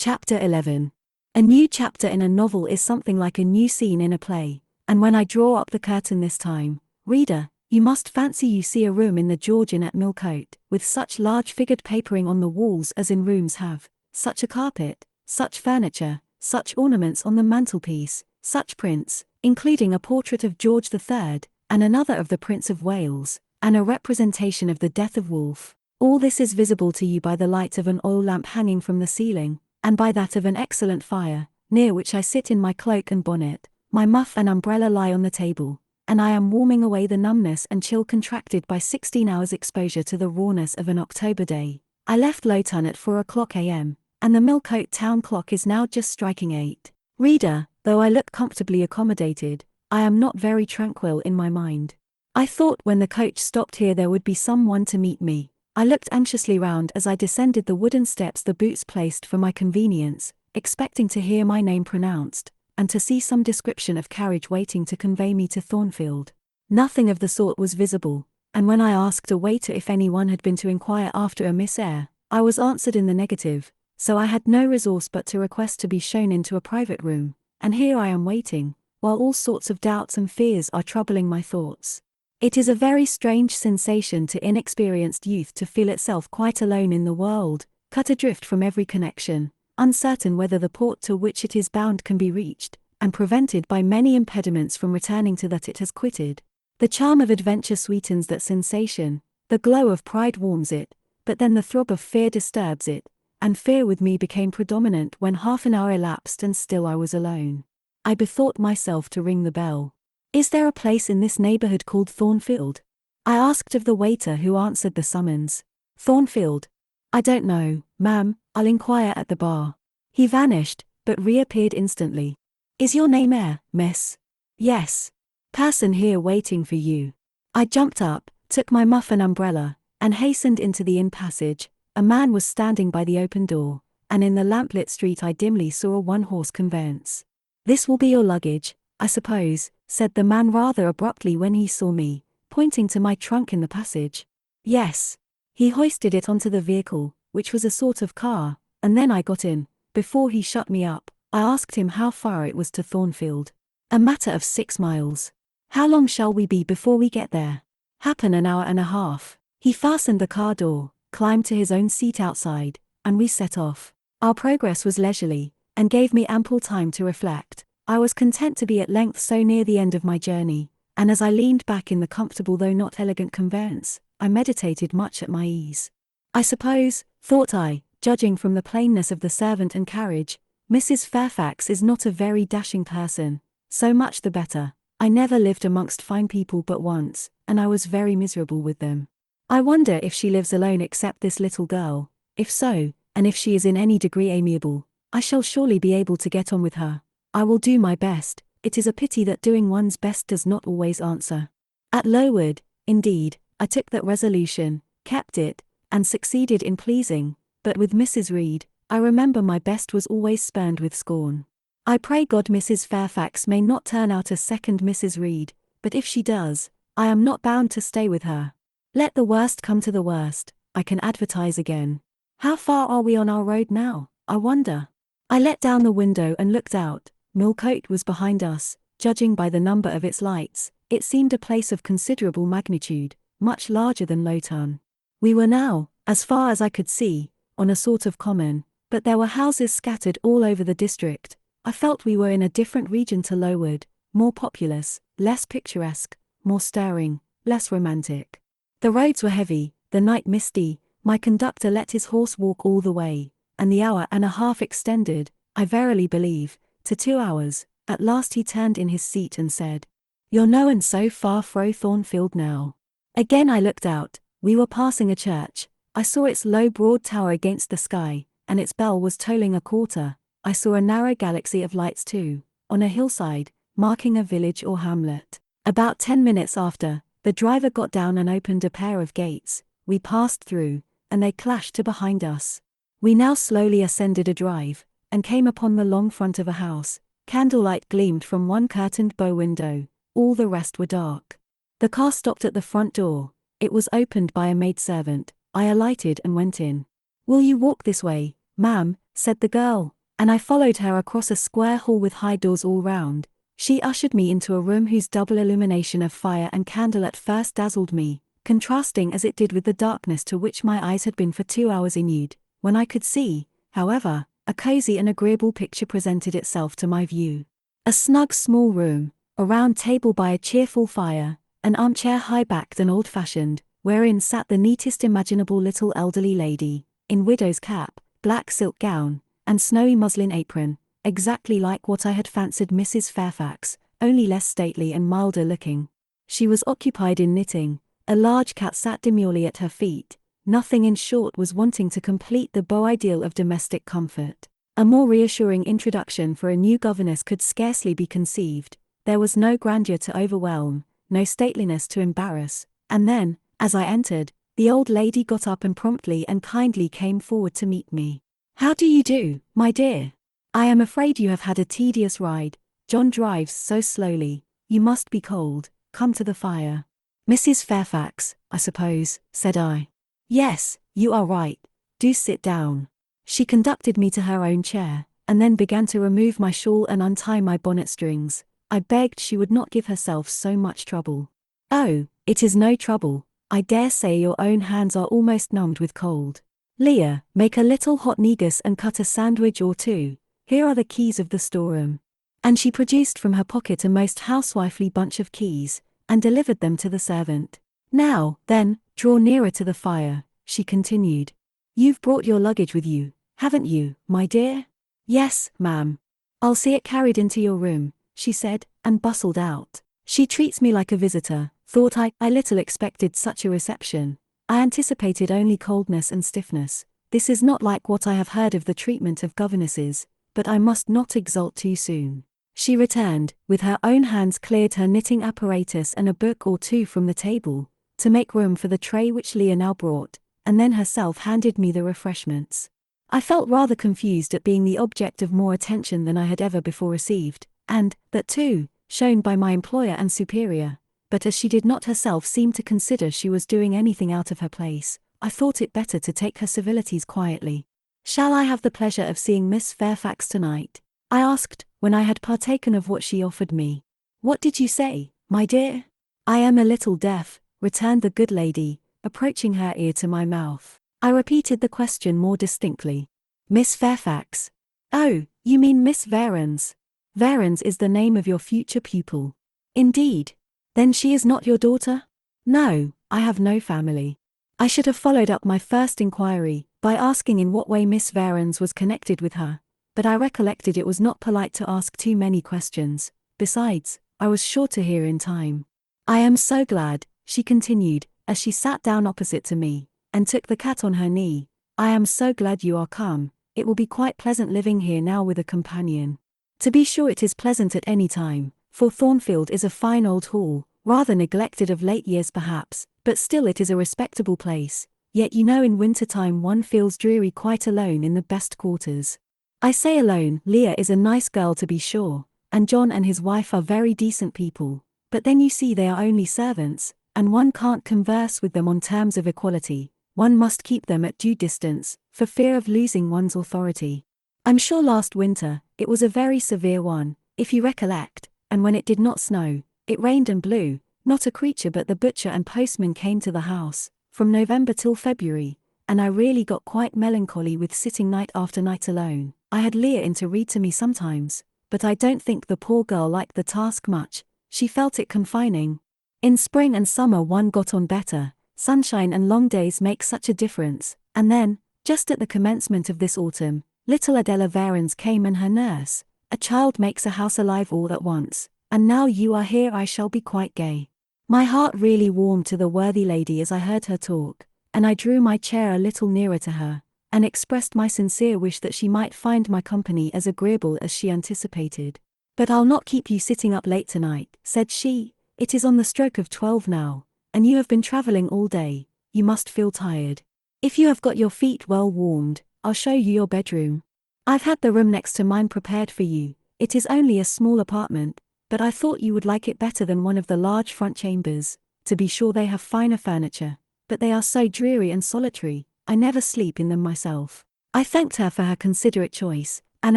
Chapter 11. A new chapter in a novel is something like a new scene in a play, and when I draw up the curtain this time, reader, you must fancy you see a room in the Georgian at Millcote, with such large figured papering on the walls as in rooms have, such a carpet, such furniture, such ornaments on the mantelpiece, such prints, including a portrait of George III, and another of the Prince of Wales, and a representation of the death of Wolfe. All this is visible to you by the light of an oil lamp hanging from the ceiling, and by that of an excellent fire, near which I sit in my cloak and bonnet, my muff and umbrella lie on the table, and I am warming away the numbness and chill contracted by 16 hours exposure to the rawness of an October day. I left Lowton at 4 o'clock a.m., and the Millcote town clock is now just striking 8. Reader, though I look comfortably accommodated, I am not very tranquil in my mind. I thought when the coach stopped here there would be someone to meet me. I looked anxiously round as I descended the wooden steps the boots placed for my convenience, expecting to hear my name pronounced, and to see some description of carriage waiting to convey me to Thornfield. Nothing of the sort was visible, and when I asked a waiter if anyone had been to inquire after a Miss Eyre, I was answered in the negative, so I had no resource but to request to be shown into a private room, and here I am waiting, while all sorts of doubts and fears are troubling my thoughts. It is a very strange sensation to inexperienced youth to feel itself quite alone in the world, cut adrift from every connection, uncertain whether the port to which it is bound can be reached, and prevented by many impediments from returning to that it has quitted. The charm of adventure sweetens that sensation, the glow of pride warms it, but then the throb of fear disturbs it, and fear with me became predominant when half an hour elapsed and still I was alone. I bethought myself to ring the bell. Is there a place in this neighborhood called Thornfield? I asked of the waiter who answered the summons. Thornfield? I don't know, ma'am, I'll inquire at the bar. He vanished, but reappeared instantly. Is your name Eyre, miss? Yes. Person here waiting for you. I jumped up, took my muff and umbrella, and hastened into the inn passage. A man was standing by the open door, and in the lamplit street I dimly saw a one-horse conveyance. This will be your luggage, I suppose, said the man rather abruptly when he saw me, pointing to my trunk in the passage. Yes. He hoisted it onto the vehicle, which was a sort of car, and then I got in. Before he shut me up, I asked him how far it was to Thornfield. A matter of 6 miles. How long shall we be before we get there? Happen an hour and a half. He fastened the car door, climbed to his own seat outside, and we set off. Our progress was leisurely, and gave me ample time to reflect. I was content to be at length so near the end of my journey, and as I leaned back in the comfortable though not elegant conveyance, I meditated much at my ease. I suppose, thought I, judging from the plainness of the servant and carriage, Mrs. Fairfax is not a very dashing person. So much the better. I never lived amongst fine people but once, and I was very miserable with them. I wonder if she lives alone except this little girl. If so, and if she is in any degree amiable, I shall surely be able to get on with her. I will do my best. It is a pity that doing one's best does not always answer. At Lowood, indeed, I took that resolution, kept it, and succeeded in pleasing, but with Mrs. Reed, I remember my best was always spurned with scorn. I pray God Mrs. Fairfax may not turn out a second Mrs. Reed, but if she does, I am not bound to stay with her. Let the worst come to the worst, I can advertise again. How far are we on our road now, I wonder? I let down the window and looked out. Millcote was behind us. Judging by the number of its lights, it seemed a place of considerable magnitude, much larger than Lowton. We were now, as far as I could see, on a sort of common, but there were houses scattered all over the district. I felt we were in a different region to Lowood, more populous, less picturesque, more stirring, less romantic. The roads were heavy, the night misty. My conductor let his horse walk all the way, and the hour and a half extended, I verily believe, to 2 hours. At last he turned in his seat and said, "You're noan so far fro Thornfield now." Again I looked out. We were passing a church. I saw its low broad tower against the sky, and its bell was tolling a quarter. I saw a narrow galaxy of lights too, on a hillside, marking a village or hamlet. About 10 minutes after, the driver got down and opened a pair of gates. We passed through, and they clashed to behind us. We now slowly ascended a drive, and came upon the long front of a house. Candlelight gleamed from one curtained bow window, all the rest were dark. The car stopped at the front door. It was opened by a maidservant. I alighted and went in. "Will you walk this way, "Ma'am," said the girl, and I followed her across a square hall with high doors all round. She ushered me into a room whose double illumination of fire and candle at first dazzled me, contrasting as it did with the darkness to which my eyes had been for 2 hours inured. When I could see, however, a cozy and agreeable picture presented itself to my view. A snug small room, a round table by a cheerful fire, an armchair high-backed and old-fashioned, wherein sat the neatest imaginable little elderly lady, in widow's cap, black silk gown, and snowy muslin apron, exactly like what I had fancied Mrs. Fairfax, only less stately and milder looking. She was occupied in knitting, a large cat sat demurely at her feet. Nothing in short was wanting to complete the beau ideal of domestic comfort. A more reassuring introduction for a new governess could scarcely be conceived. There was no grandeur to overwhelm, no stateliness to embarrass, and then, as I entered, the old lady got up and promptly and kindly came forward to meet me. "How do you do, my dear? I am afraid you have had a tedious ride. John drives so slowly. You must be cold. Come to the fire." "Mrs. Fairfax, I suppose," said I. "Yes, you are right. Do sit down." She conducted me to her own chair, and then began to remove my shawl and untie my bonnet strings. I begged she would not give herself so much trouble. "Oh, it is no trouble. I dare say your own hands are almost numbed with cold. Leah, make a little hot negus and cut a sandwich or two. Here are the keys of the storeroom." And she produced from her pocket a most housewifely bunch of keys, and delivered them to the servant. "Now, then, draw nearer to the fire," she continued. "You've brought your luggage with you, haven't you, my dear?" "Yes, ma'am." "I'll see it carried into your room," she said, and bustled out. She treats me like a visitor, thought I. I little expected such a reception. I anticipated only coldness and stiffness. This is not like what I have heard of the treatment of governesses, but I must not exult too soon. She returned, with her own hands cleared her knitting apparatus and a book or two from the table, to make room for the tray which Leah now brought, and then herself handed me the refreshments. I felt rather confused at being the object of more attention than I had ever before received, and, that too, shown by my employer and superior, but as she did not herself seem to consider she was doing anything out of her place, I thought it better to take her civilities quietly. "Shall I have the pleasure of seeing Miss Fairfax tonight?" I asked, when I had partaken of what she offered me. "What did you say, my dear?" "I am a little deaf," returned the good lady, approaching her ear to my mouth. I repeated the question more distinctly. "Miss Fairfax?" "Oh, you mean Miss Varens. Varens is the name of your future pupil." "Indeed? Then she is not your daughter?" "No, I have no family." I should have followed up my first inquiry, by asking in what way Miss Varens was connected with her, but I recollected it was not polite to ask too many questions. Besides, I was sure to hear in time. "I am so glad," she continued, as she sat down opposite to me, and took the cat on her knee. "I am so glad you are come. It will be quite pleasant living here now with a companion." To be sure it is pleasant at any time, for Thornfield is a fine old hall, rather neglected of late years perhaps, but still it is a respectable place. Yet you know in winter time one feels dreary quite alone in the best quarters. I say alone. Leah is a nice girl to be sure, and John and his wife are very decent people, but then you see they are only servants, and one can't converse with them on terms of equality. One must keep them at due distance, for fear of losing one's authority. I'm sure last winter, it was a very severe one, if you recollect, and when it did not snow, it rained and blew, not a creature but the butcher and postman came to the house, from November till February, and I really got quite melancholy with sitting night after night alone. I had Leah in to read to me sometimes, but I don't think the poor girl liked the task much. She felt it confining. In spring and summer one got on better. Sunshine and long days make such a difference, and then, just at the commencement of this autumn, little Adela Varens came and her nurse. A child makes a house alive all at once, and now you are here I shall be quite gay. My heart really warmed to the worthy lady as I heard her talk, and I drew my chair a little nearer to her, and expressed my sincere wish that she might find my company as agreeable as she anticipated. "But I'll not keep you sitting up late tonight," said she. "It is on the stroke of 12 now, and you have been travelling all day. You must feel tired. If you have got your feet well warmed, I'll show you your bedroom. I've had the room next to mine prepared for you. It is only a small apartment, but I thought you would like it better than one of the large front chambers. To be sure they have finer furniture, but they are so dreary and solitary, I never sleep in them myself. I thanked her for her considerate choice, and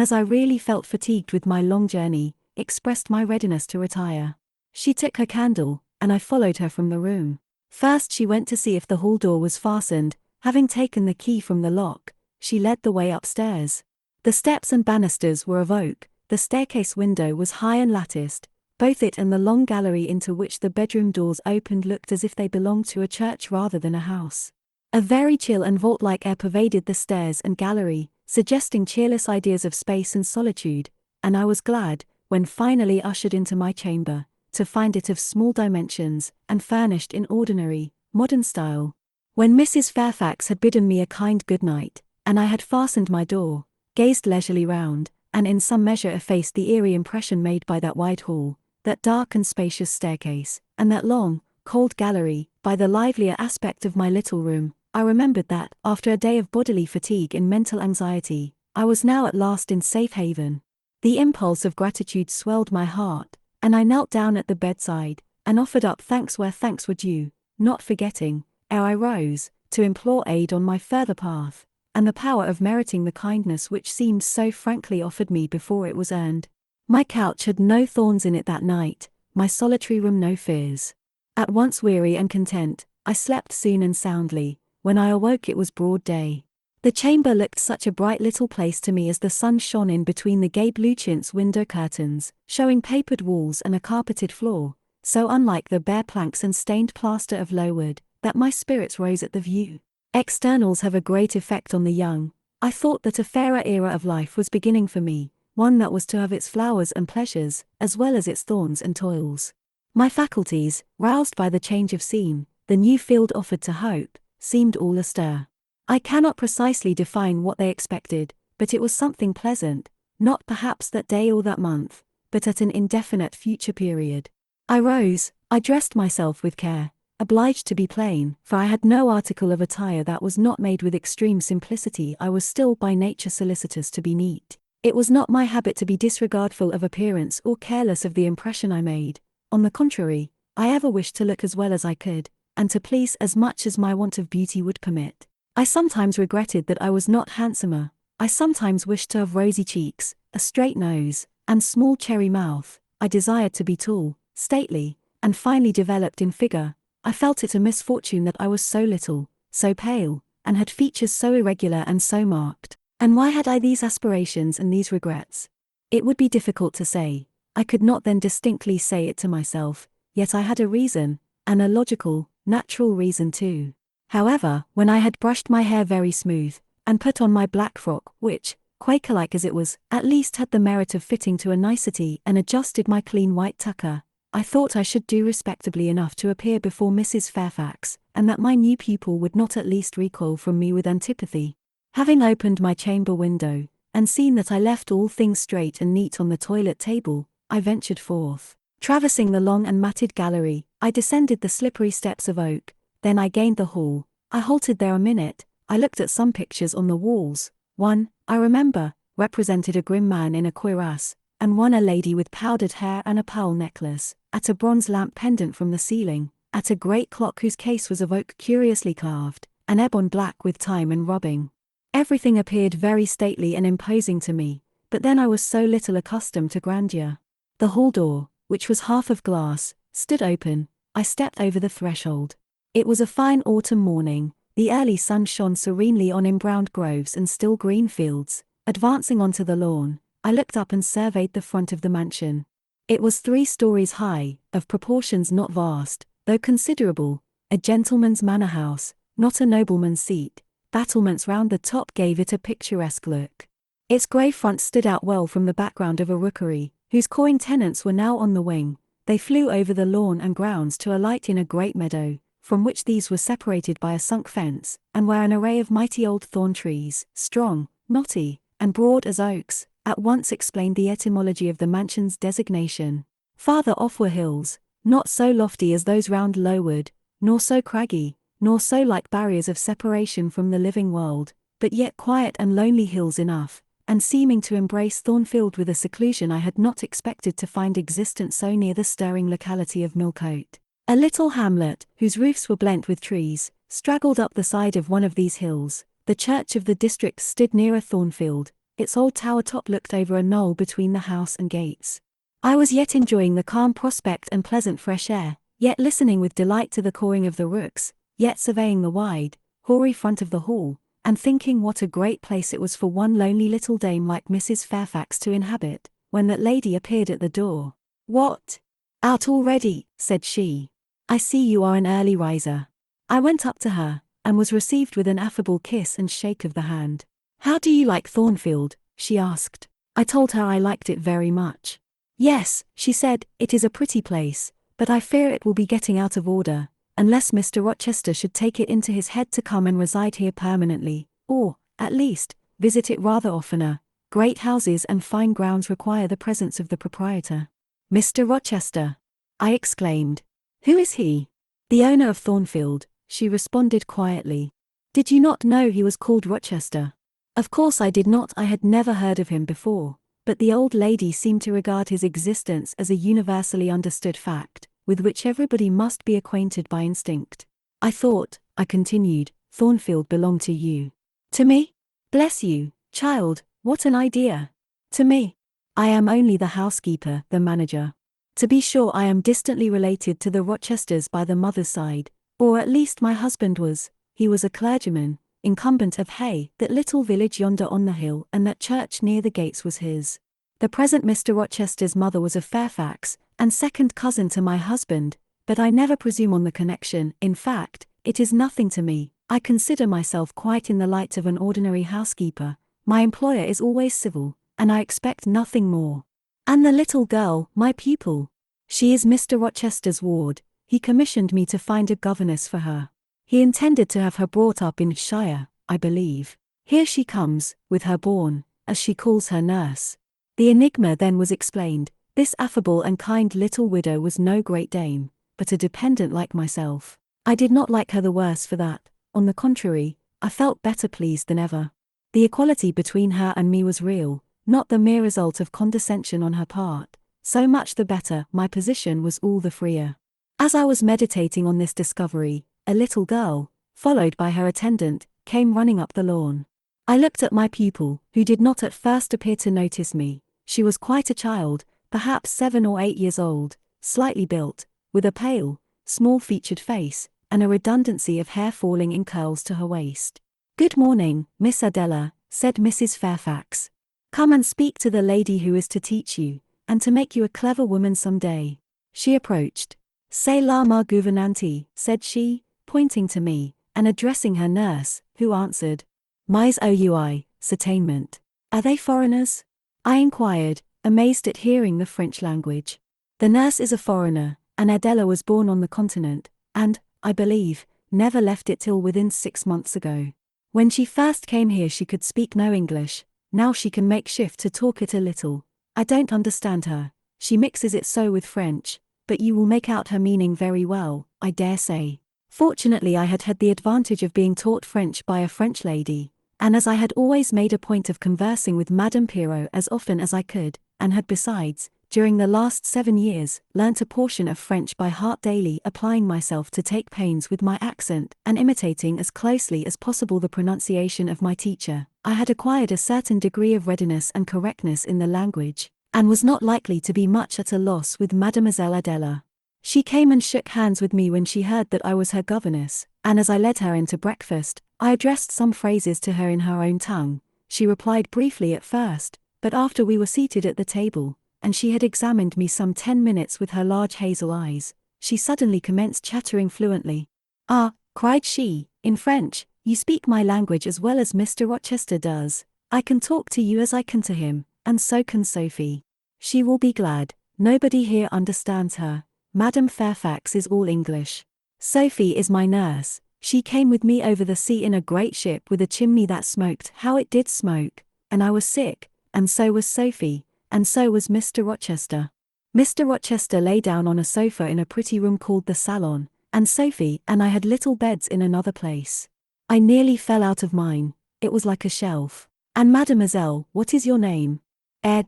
as I really felt fatigued with my long journey, expressed my readiness to retire. She took her candle, and I followed her from the room. First she went to see if the hall door was fastened. Having taken the key from the lock, she led the way upstairs. The steps and banisters were of oak, the staircase window was high and latticed. Both it and the long gallery into which the bedroom doors opened looked as if they belonged to a church rather than a house. A very chill and vault-like air pervaded the stairs and gallery, suggesting cheerless ideas of space and solitude, and I was glad, when finally ushered into my chamber, to find it of small dimensions, and furnished in ordinary, modern style. When Mrs. Fairfax had bidden me a kind good night, and I had fastened my door, gazed leisurely round, and in some measure effaced the eerie impression made by that wide hall, that dark and spacious staircase, and that long, cold gallery, by the livelier aspect of my little room, I remembered that, after a day of bodily fatigue and mental anxiety, I was now at last in safe haven. The impulse of gratitude swelled my heart, and I knelt down at the bedside, and offered up thanks where thanks were due, not forgetting, ere I rose, to implore aid on my further path, and the power of meriting the kindness which seemed so frankly offered me before it was earned. My couch had no thorns in it that night, my solitary room no fears. At once weary and content, I slept soon and soundly. When I awoke it was broad day. The chamber looked such a bright little place to me as the sun shone in between the gay blue chintz window curtains, showing papered walls and a carpeted floor, so unlike the bare planks and stained plaster of Lowood, that my spirits rose at the view. Externals have a great effect on the young. I thought that a fairer era of life was beginning for me, one that was to have its flowers and pleasures, as well as its thorns and toils. My faculties, roused by the change of scene, the new field offered to hope, seemed all astir. I cannot precisely define what they expected, but it was something pleasant, not perhaps that day or that month, but at an indefinite future period. I rose, I dressed myself with care, obliged to be plain, for I had no article of attire that was not made with extreme simplicity. I was still by nature solicitous to be neat. It was not my habit to be disregardful of appearance or careless of the impression I made. On the contrary, I ever wished to look as well as I could, and to please as much as my want of beauty would permit. I sometimes regretted that I was not handsomer. I sometimes wished to have rosy cheeks, a straight nose, and small cherry mouth. I desired to be tall, stately, and finely developed in figure. I felt it a misfortune that I was so little, so pale, and had features so irregular and so marked. And why had I these aspirations and these regrets? It would be difficult to say. I could not then distinctly say it to myself, yet I had a reason, and a logical, natural reason too. However, when I had brushed my hair very smooth, and put on my black frock, which, Quaker-like as it was, at least had the merit of fitting to a nicety, and adjusted my clean white tucker, I thought I should do respectably enough to appear before Mrs. Fairfax, and that my new pupil would not at least recoil from me with antipathy. Having opened my chamber window, and seen that I left all things straight and neat on the toilet table, I ventured forth. Traversing the long and matted gallery, I descended the slippery steps of oak, then I gained the hall. I halted there a minute. I looked at some pictures on the walls. One, I remember, represented a grim man in a cuirass, and one a lady with powdered hair and a pearl necklace, at a bronze lamp pendant from the ceiling, at a great clock whose case was of oak curiously carved, and ebon black with time and rubbing. Everything appeared very stately and imposing to me, but then I was so little accustomed to grandeur. The hall door, which was half of glass, stood open. I stepped over the threshold. It was a fine autumn morning. The early sun shone serenely on embrowned groves and still green fields. Advancing onto the lawn, I looked up and surveyed the front of the mansion. It was 3 stories high, of proportions not vast, though considerable, a gentleman's manor house, not a nobleman's seat. Battlements round the top gave it a picturesque look. Its grey front stood out well from the background of a rookery, whose cawing tenants were now on the wing. They flew over the lawn and grounds to alight in a great meadow, from which these were separated by a sunk fence, and where an array of mighty old thorn trees, strong, knotty, and broad as oaks, at once explained the etymology of the mansion's designation. Farther off were hills, not so lofty as those round Lowood, nor so craggy, nor so like barriers of separation from the living world, but yet quiet and lonely hills enough, and seeming to embrace Thornfield with a seclusion I had not expected to find existent so near the stirring locality of Millcote. A little hamlet, whose roofs were blent with trees, straggled up the side of one of these hills, The church of the district stood near a thornfield. Its old tower top looked over a knoll between the house and gates. I was yet enjoying the calm prospect and pleasant fresh air, yet listening with delight to the cawing of the rooks, yet surveying the wide, hoary front of the hall, and thinking what a great place it was for one lonely little dame like Mrs. Fairfax to inhabit, when that lady appeared at the door. "What? Out already?" said she. "I see you are an early riser." I went up to her, and was received with an affable kiss and shake of the hand. "How do you like Thornfield?" she asked. I told her I liked it very much. "Yes," she said, "it is a pretty place, but I fear it will be getting out of order, unless Mr. Rochester should take it into his head to come and reside here permanently, or, at least, visit it rather oftener. Great houses and fine grounds require the presence of the proprietor." "Mr. Rochester!" I exclaimed. "Who is he?" "The owner of Thornfield," she responded quietly. "Did you not know he was called Rochester?" Of course I did not. I had never heard of him before, but the old lady seemed to regard his existence as a universally understood fact, with which everybody must be acquainted by instinct. "I thought," I continued, "Thornfield belonged to you." "To me? Bless you, child, what an idea! To me? I am only the housekeeper, the manager. To be sure, I am distantly related to the Rochesters by the mother's side, or at least my husband was. He was a clergyman, incumbent of Hay, that little village yonder on the hill, and that church near the gates was his. The present Mr. Rochester's mother was of Fairfax, and second cousin to my husband, but I never presume on the connection. In fact, it is nothing to me. I consider myself quite in the light of an ordinary housekeeper. My employer is always civil, and I expect nothing more. And the little girl, my pupil? She is Mr. Rochester's ward. He commissioned me to find a governess for her. He intended to have her brought up in Shire, I believe. Here she comes, with her born, as she calls her nurse." The enigma then was explained. This affable and kind little widow was no great dame, but a dependent like myself. I did not like her the worse for that. On the contrary, I felt better pleased than ever. The equality between her and me was real, not the mere result of condescension on her part. So much the better, my position was all the freer. As I was meditating on this discovery, a little girl, followed by her attendant, came running up the lawn. I looked at my pupil, who did not at first appear to notice me. She was quite a child, perhaps 7 or 8 years old, slightly built, with a pale, small-featured face, and a redundancy of hair falling in curls to her waist. "Good morning, Miss Adela," said Mrs. Fairfax. "Come and speak to the lady who is to teach you, and to make you a clever woman some day." She approached. "C'est la ma gouvernante," said she, pointing to me, and addressing her nurse, who answered, "Mais oui, certainement. Are they foreigners?" I inquired, amazed at hearing the French language. "The nurse is a foreigner, and Adela was born on the continent, and, I believe, never left it till within 6 months ago. When she first came here she could speak no English, now she can make shift to talk it a little. I don't understand her, she mixes it so with French, but you will make out her meaning very well, I dare say." Fortunately I had had the advantage of being taught French by a French lady, and as I had always made a point of conversing with Madame Pirot as often as I could, and had besides, during the last 7 years, learnt a portion of French by heart daily, applying myself to take pains with my accent, and imitating as closely as possible the pronunciation of my teacher, I had acquired a certain degree of readiness and correctness in the language, and was not likely to be much at a loss with Mademoiselle Adela. She came and shook hands with me when she heard that I was her governess, and as I led her into breakfast, I addressed some phrases to her in her own tongue. She replied briefly at first, but after we were seated at the table, and she had examined me some 10 minutes with her large hazel eyes, she suddenly commenced chattering fluently. "Ah," cried she, in French, "you speak my language as well as Mr. Rochester does. I can talk to you as I can to him, and so can Sophie. She will be glad. Nobody here understands her. Madame Fairfax is all English. Sophie is my nurse. She came with me over the sea in a great ship with a chimney that smoked. How it did smoke! And I was sick, and so was Sophie, and so was Mr. Rochester. Mr. Rochester lay down on a sofa in a pretty room called the salon, and Sophie and I had little beds in another place. I nearly fell out of mine. It was like a shelf. And mademoiselle, what is your name?"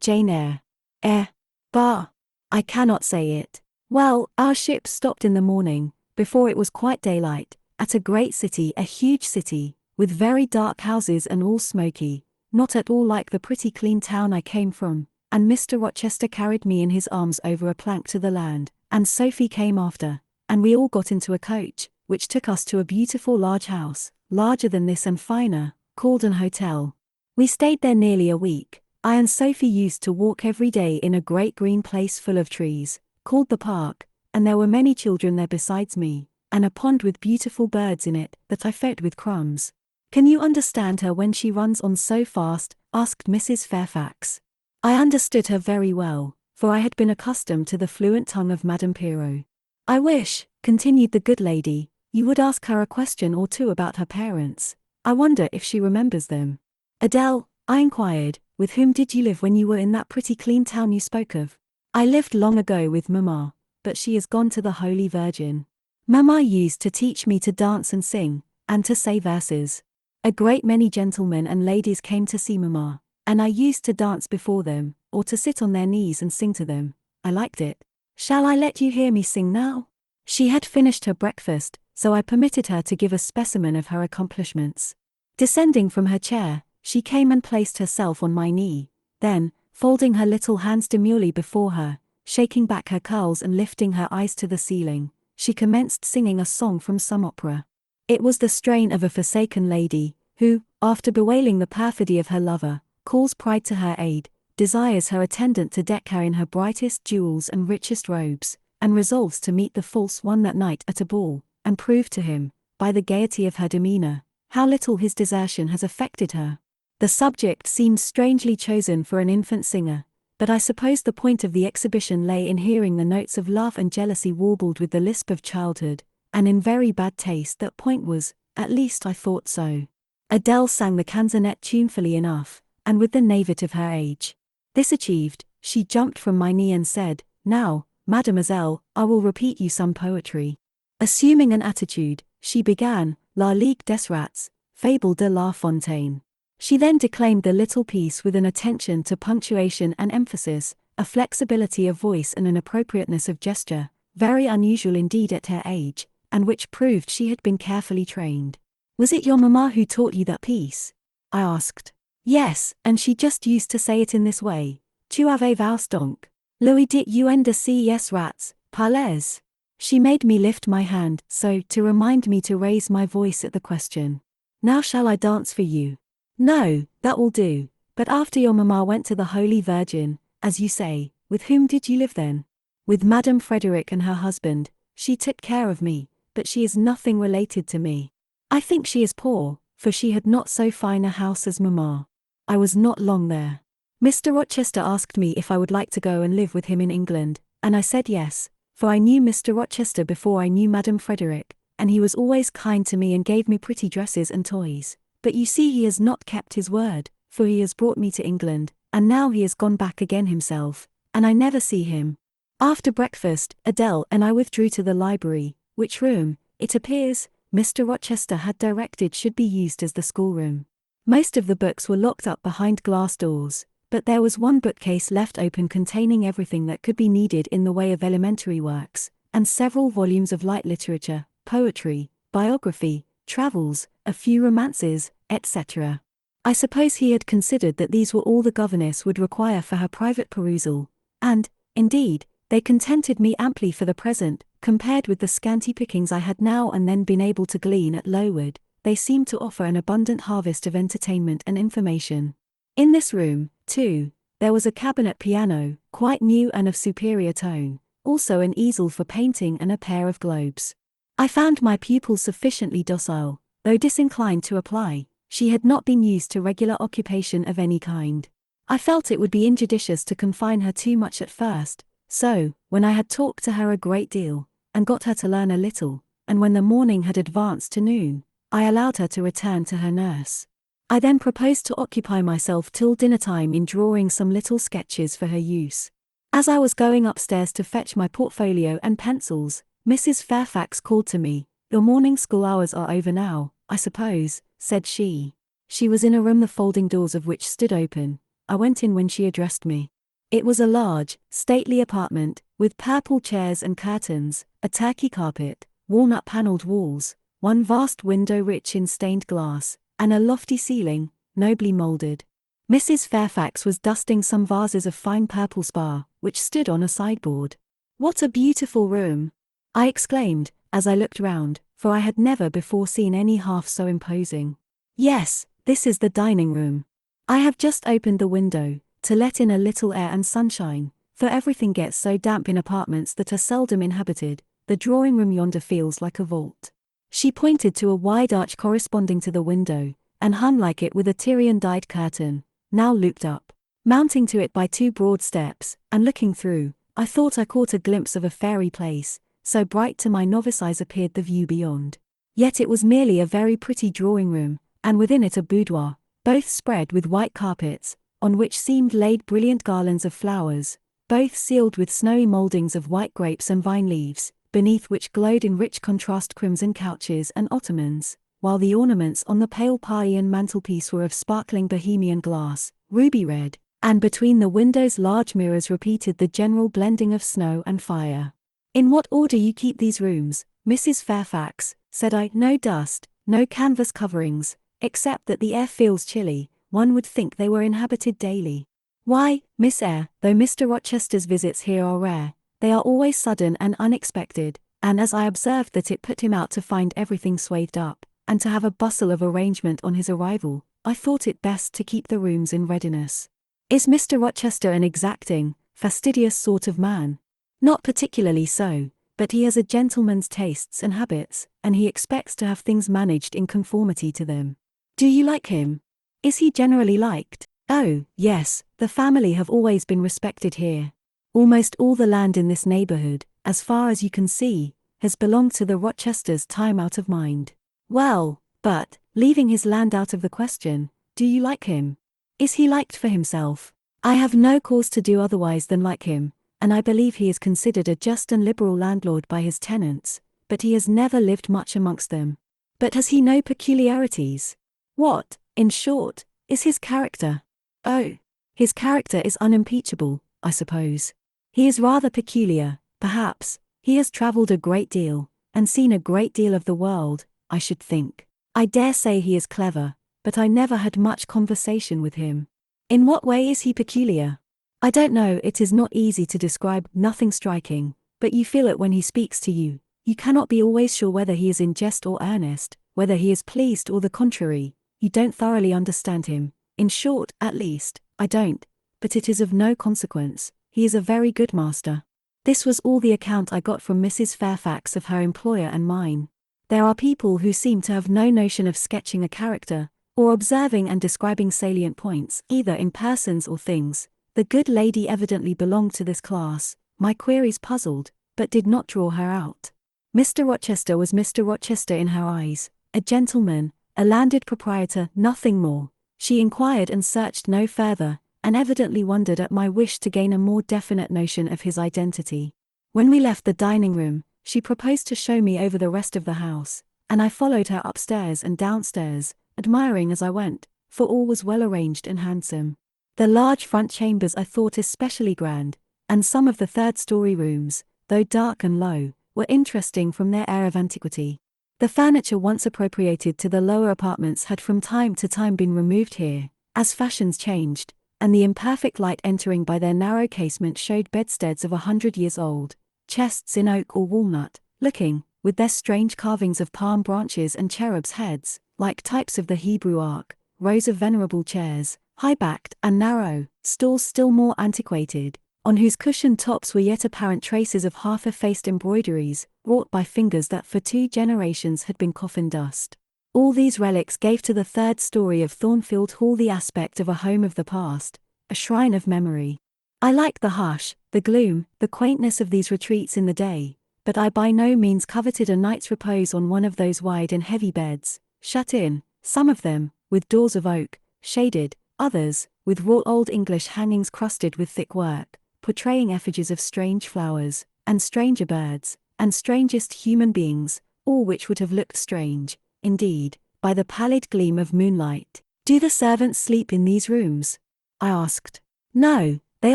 Jane Eyre." Bah! I cannot say it. Well, our ship stopped in the morning, before it was quite daylight, at a great city, a huge city, with very dark houses and all smoky, not at all like the pretty clean town I came from, and Mr. Rochester carried me in his arms over a plank to the land, and Sophie came after, and we all got into a coach, which took us to a beautiful large house, larger than this and finer, called an hotel. We stayed there nearly a week. I and Sophie used to walk every day in a great green place full of trees, called the park, and there were many children there besides me, and a pond with beautiful birds in it that I fed with crumbs. "Can you understand her when she runs on so fast?" asked Mrs. Fairfax. I understood her very well, for I had been accustomed to the fluent tongue of Madame Pirot. "I wish," continued the good lady, "you would ask her a question or two about her parents. I wonder if she remembers them." "Adele," I inquired, "with whom did you live when you were in that pretty clean town you spoke of?" "I lived long ago with Mamma, but she is gone to the Holy Virgin. Mamma used to teach me to dance and sing, and to say verses. A great many gentlemen and ladies came to see Mamma, and I used to dance before them, or to sit on their knees and sing to them. I liked it. Shall I let you hear me sing now?" She had finished her breakfast, so I permitted her to give a specimen of her accomplishments. Descending from her chair, she came and placed herself on my knee, then, folding her little hands demurely before her, shaking back her curls and lifting her eyes to the ceiling, she commenced singing a song from some opera. It was the strain of a forsaken lady, who, after bewailing the perfidy of her lover, calls pride to her aid, desires her attendant to deck her in her brightest jewels and richest robes, and resolves to meet the false one that night at a ball, and prove to him, by the gaiety of her demeanor, how little his desertion has affected her. The subject seemed strangely chosen for an infant singer, but I suppose the point of the exhibition lay in hearing the notes of love and jealousy warbled with the lisp of childhood, and in very bad taste that point was, at least I thought so. Adele sang the canzonet tunefully enough, and with the naivete of her age. This achieved, she jumped from my knee and said, "Now, mademoiselle, I will repeat you some poetry." Assuming an attitude, she began, La Ligue des Rats, Fable de La Fontaine. She then declaimed the little piece with an attention to punctuation and emphasis, a flexibility of voice and an appropriateness of gesture, very unusual indeed at her age, and which proved she had been carefully trained. "Was it your mamma who taught you that piece?" I asked. "Yes, and she just used to say it in this way. Tu avais voix donc. Louis dit un de ces rats, parlez." She made me lift my hand, so to remind me to raise my voice at the question. "Now shall I dance for you?" "No, that will do, but after your mamma went to the Holy Virgin, as you say, with whom did you live then?" "With Madame Frederick and her husband. She took care of me, but she is nothing related to me. I think she is poor, for she had not so fine a house as mamma." I was not long there. Mr. Rochester asked me if I would like to go and live with him in England, and I said yes, for I knew Mr. Rochester before I knew Madame Frederick, and he was always kind to me and gave me pretty dresses and toys. But you see he has not kept his word, for he has brought me to England, and now he has gone back again himself, and I never see him. After breakfast, Adele and I withdrew to the library, which room, it appears, Mr. Rochester had directed should be used as the schoolroom. Most of the books were locked up behind glass doors, but there was one bookcase left open containing everything that could be needed in the way of elementary works, and several volumes of light literature, poetry, biography, travels, a few romances, etc. I suppose he had considered that these were all the governess would require for her private perusal, and, indeed, they contented me amply for the present, compared with the scanty pickings I had now and then been able to glean at Lowood. They seemed to offer an abundant harvest of entertainment and information. In this room, too, there was a cabinet piano, quite new and of superior tone, also an easel for painting and a pair of globes. I found my pupil sufficiently docile, though disinclined to apply. She had not been used to regular occupation of any kind. I felt it would be injudicious to confine her too much at first, so, when I had talked to her a great deal, and got her to learn a little, and when the morning had advanced to noon, I allowed her to return to her nurse. I then proposed to occupy myself till dinner time in drawing some little sketches for her use. As I was going upstairs to fetch my portfolio and pencils, Mrs. Fairfax called to me. "Your morning school hours are over now, I suppose," said she. She was in a room the folding doors of which stood open. I went in when she addressed me. It was a large, stately apartment, with purple chairs and curtains, a Turkey carpet, walnut-panelled walls, one vast window rich in stained glass, and a lofty ceiling, nobly moulded. Mrs. Fairfax was dusting some vases of fine purple spar, which stood on a sideboard. "What a beautiful room!" I exclaimed, as I looked round, for I had never before seen any half so imposing. "Yes, this is the dining room. I have just opened the window, to let in a little air and sunshine, for everything gets so damp in apartments that are seldom inhabited. The drawing room yonder feels like a vault." She pointed to a wide arch corresponding to the window, and hung like it with a Tyrian-dyed curtain, now looped up. Mounting to it by 2 broad steps, and looking through, I thought I caught a glimpse of a fairy place, so bright to my novice eyes appeared the view beyond. Yet it was merely a very pretty drawing room, and within it a boudoir, both spread with white carpets, on which seemed laid brilliant garlands of flowers, both sealed with snowy mouldings of white grapes and vine leaves, beneath which glowed in rich contrast crimson couches and ottomans, while the ornaments on the pale Paean mantelpiece were of sparkling Bohemian glass, ruby red, and between the windows large mirrors repeated the general blending of snow and fire. "In what order you keep these rooms, Mrs. Fairfax," said I. "No dust, no canvas coverings, except that the air feels chilly. One would think they were inhabited daily." "Why, Miss Eyre, though Mr. Rochester's visits here are rare, they are always sudden and unexpected, and as I observed that it put him out to find everything swathed up, and to have a bustle of arrangement on his arrival, I thought it best to keep the rooms in readiness." "Is Mr. Rochester an exacting, fastidious sort of man?" "Not particularly so, but he has a gentleman's tastes and habits, and he expects to have things managed in conformity to them." "Do you like him? Is he generally liked?" "Oh, yes, the family have always been respected here. Almost all the land in this neighborhood, as far as you can see, has belonged to the Rochesters time out of mind." "Well, but, leaving his land out of the question, do you like him? Is he liked for himself?" "I have no cause to do otherwise than like him, and I believe he is considered a just and liberal landlord by his tenants, but he has never lived much amongst them." "But has he no peculiarities? What, in short, is his character?" "Oh, his character is unimpeachable, I suppose. He is rather peculiar, perhaps. He has travelled a great deal, and seen a great deal of the world, I should think. I dare say he is clever, but I never had much conversation with him." "In what way is he peculiar?" "I don't know, it is not easy to describe. Nothing striking, but you feel it when he speaks to you. You cannot be always sure whether he is in jest or earnest, whether he is pleased or the contrary. You don't thoroughly understand him. In short, at least, I don't, but it is of no consequence. He is a very good master." This was all the account I got from Mrs. Fairfax of her employer and mine. There are people who seem to have no notion of sketching a character, or observing and describing salient points, either in persons or things. The good lady evidently belonged to this class. My queries puzzled, but did not draw her out. Mr. Rochester was Mr. Rochester in her eyes, a gentleman, a landed proprietor, nothing more. She inquired and searched no further, and evidently wondered at my wish to gain a more definite notion of his identity. When we left the dining room, she proposed to show me over the rest of the house, and I followed her upstairs and downstairs, admiring as I went, for all was well arranged and handsome. The large front chambers I thought especially grand, and some of the third-story rooms, though dark and low, were interesting from their air of antiquity. The furniture once appropriated to the lower apartments had from time to time been removed here, as fashions changed, and the imperfect light entering by their narrow casement showed bedsteads of 100 years old, chests in oak or walnut, looking, with their strange carvings of palm branches and cherubs' heads, like types of the Hebrew ark, rows of venerable chairs, high-backed and narrow, stools still more antiquated, on whose cushioned tops were yet apparent traces of half-effaced embroideries, wrought by fingers that for 2 generations had been coffin dust. All these relics gave to the third story of Thornfield Hall the aspect of a home of the past, a shrine of memory. I liked the hush, the gloom, the quaintness of these retreats in the day, but I by no means coveted a night's repose on one of those wide and heavy beds, shut in, some of them, with doors of oak, shaded, others, with wrought old English hangings crusted with thick work, portraying effigies of strange flowers, and stranger birds, and strangest human beings, all which would have looked strange, indeed, by the pallid gleam of moonlight. "Do the servants sleep in these rooms?" I asked. "No, they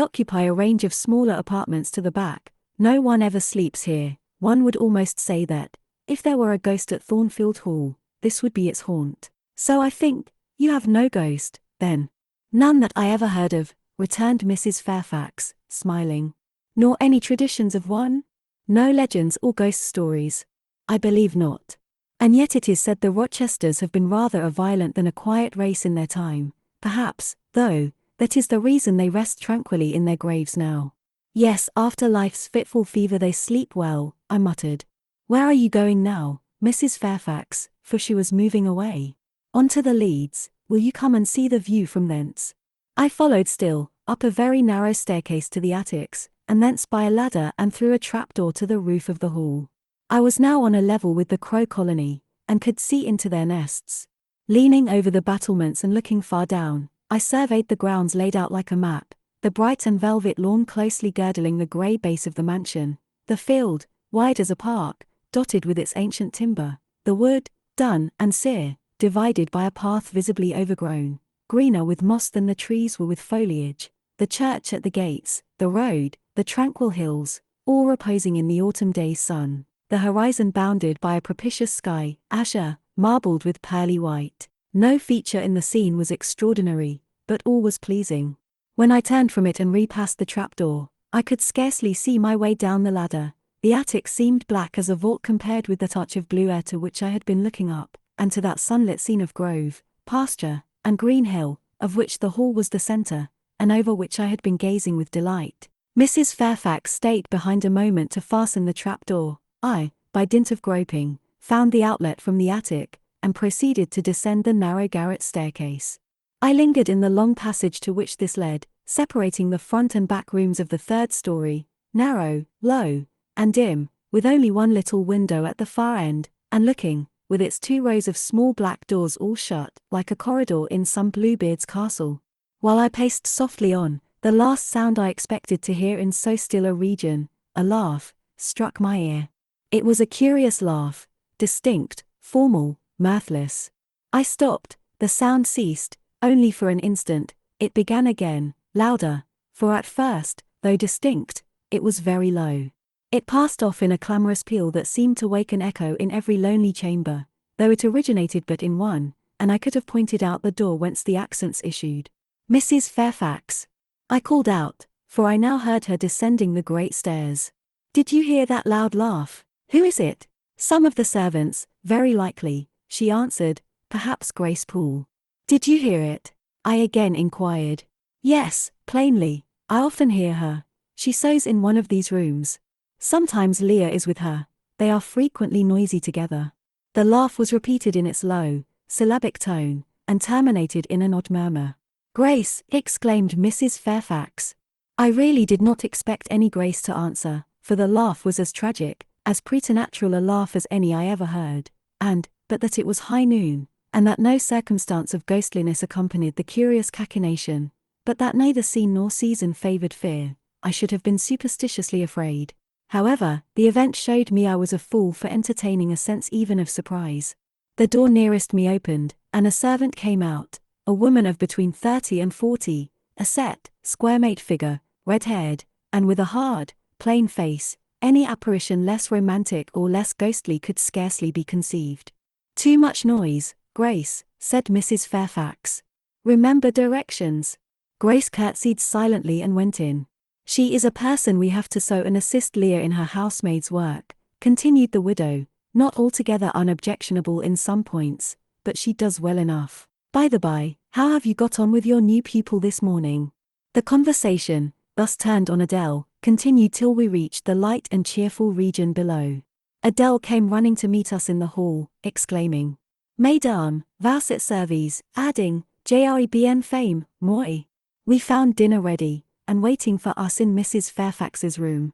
occupy a range of smaller apartments to the back. No one ever sleeps here. One would almost say that, if there were a ghost at Thornfield Hall, this would be its haunt." So I think, you have no ghost, then? None that I ever heard of, returned Mrs. Fairfax, smiling. Nor any traditions of one? No legends or ghost stories? I believe not. And yet it is said the Rochesters have been rather a violent than a quiet race in their time. Perhaps, though, that is the reason they rest tranquilly in their graves now. Yes, after life's fitful fever they sleep well, I muttered. Where are you going now, Mrs. Fairfax? For she was moving away. On to the Leads. Will you come and see the view from thence? I followed still, up a very narrow staircase to the attics, and thence by a ladder and through a trapdoor to the roof of the hall. I was now on a level with the crow colony, and could see into their nests. Leaning over the battlements and looking far down, I surveyed the grounds laid out like a map, the bright and velvet lawn closely girdling the grey base of the mansion, the field, wide as a park, dotted with its ancient timber, the wood, dun and sere, divided by a path visibly overgrown, greener with moss than the trees were with foliage, the church at the gates, the road, the tranquil hills, all reposing in the autumn day's sun, the horizon bounded by a propitious sky, azure, marbled with pearly white. No feature in the scene was extraordinary, but all was pleasing. When I turned from it and repassed the trapdoor, I could scarcely see my way down the ladder. The attic seemed black as a vault compared with the touch of blue air to which I had been looking up, and to that sunlit scene of grove, pasture, and green hill, of which the hall was the centre, and over which I had been gazing with delight. Mrs. Fairfax stayed behind a moment to fasten the trapdoor. I, by dint of groping, found the outlet from the attic, and proceeded to descend the narrow garret staircase. I lingered in the long passage to which this led, separating the front and back rooms of the third story, narrow, low, and dim, with only one little window at the far end, and looking, with its 2 rows of small black doors all shut, like a corridor in some Bluebeard's castle. While I paced softly on, the last sound I expected to hear in so still a region, a laugh, struck my ear. It was a curious laugh, distinct, formal, mirthless. I stopped, the sound ceased, only for an instant. It began again, louder, for at first, though distinct, it was very low. It passed off in a clamorous peal that seemed to wake an echo in every lonely chamber, though it originated but in one, and I could have pointed out the door whence the accents issued. Mrs. Fairfax! I called out, for I now heard her descending the great stairs. Did you hear that loud laugh? Who is it? Some of the servants, very likely, she answered, perhaps Grace Poole. Did you hear it? I again inquired. Yes, plainly. I often hear her. She sews in one of these rooms. Sometimes Leah is with her. They are frequently noisy together. The laugh was repeated in its low, syllabic tone, and terminated in an odd murmur. Grace! Exclaimed Mrs. Fairfax. I really did not expect any Grace to answer, for the laugh was as tragic, as preternatural a laugh as any I ever heard, but that it was high noon, and that no circumstance of ghostliness accompanied the curious cachinnation, but that neither scene nor season favoured fear, I should have been superstitiously afraid. However, the event showed me I was a fool for entertaining a sense even of surprise. The door nearest me opened, and a servant came out, a woman of between 30 and 40, a set, square-made figure, red-haired, and with a hard, plain face. Any apparition less romantic or less ghostly could scarcely be conceived. Too much noise, Grace, said Mrs. Fairfax. Remember directions. Grace curtsied silently and went in. She is a person we have to sew and assist Leah in her housemaid's work, continued the widow, not altogether unobjectionable in some points, but she does well enough. By the by, how have you got on with your new pupil this morning? The conversation, thus turned on Adele, continued till we reached the light and cheerful region below. Adele came running to meet us in the hall, exclaiming, Mesdames, vous êtes servies, adding, J'ai bien faim, moi. We found dinner ready, and waiting for us in Mrs. Fairfax's room.